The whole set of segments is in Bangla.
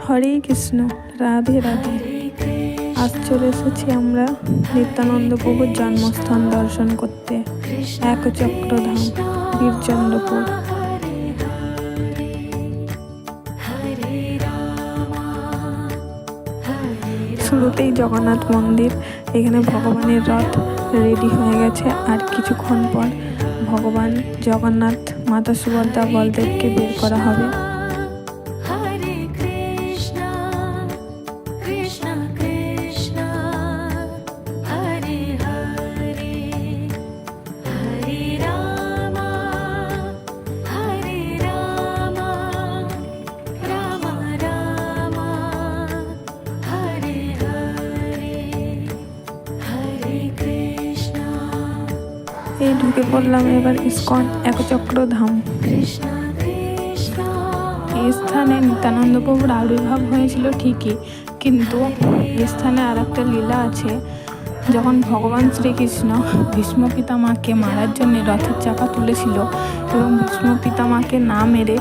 হরে কৃষ্ণ, রাধে রাধে। আজ চলে এসেছি আমরা নিত্যানন্দ প্রভুর জন্মস্থান দর্শন করতে, একচক্রধাম, বীরচন্দ্রপুর। শুরুতেই জগন্নাথ মন্দির। এখানে ভগবানের রথ রেডি হয়ে গেছে, আর কিছুক্ষণ পর ভগবান জগন্নাথ, মাতা সুভদ্রা, বলদেবকে বের করা হবে। এই ঢুকে পড়লাম এবার ইস্কন একচক্রধাম। এই স্থানে নিত্যানন্দ প্রভুর আবির্ভাব হয়েছিল ঠিকই, কিন্তু এই স্থানে আর একটা লীলা আছে। যখন ভগবান শ্রীকৃষ্ণ ভীষ্ম পিতামাকে মারার জন্য রথের চাকা তুলেছিল এবং ভীষ্ম পিতামাকে না মেরে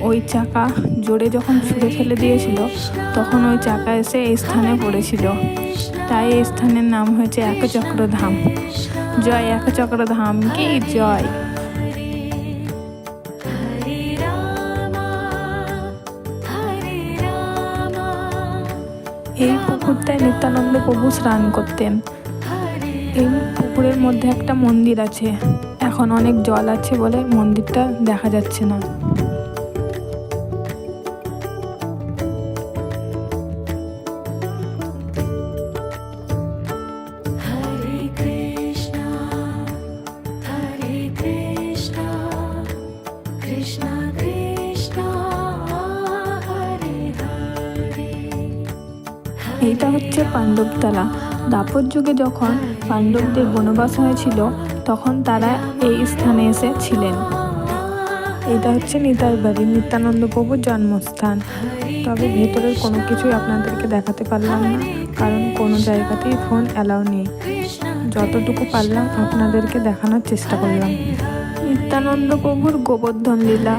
ওই চাকা জোরে যখন ছুঁড়ে ফেলে দিয়েছিল, তখন ওই চাকা এসে এই স্থানে পড়েছিল। তাই এই স্থানের নাম হয়েছে একচক্রধাম। জয় একচক্রধাম কি জয়। এই পুকুরটায় নিত্যানন্দ প্রভু স্নান করতেন। এই পুকুরের মধ্যে একটা মন্দির আছে, এখন অনেক জল আছে বলে মন্দিরটা দেখা যাচ্ছে না। এইটা হচ্ছে পাণ্ডবতলা। দাপর যুগে যখন পাণ্ডবদের বনবাস হয়েছিল, তখন তারা এই স্থানে এসে ছিলেন। এটা হচ্ছে নিতাই বাড়ি, নিত্যানন্দ প্রভুর জন্মস্থান। তবে ভেতরের কোনো কিছুই আপনাদেরকে দেখাতে পারলাম না, কারণ কোনো জায়গাতেই ফোন অ্যালাউ নেই। যতটুকু পারলাম আপনাদেরকে দেখানোর চেষ্টা করলাম। নিত্যানন্দ প্রভুর গোবর্ধন লীলা।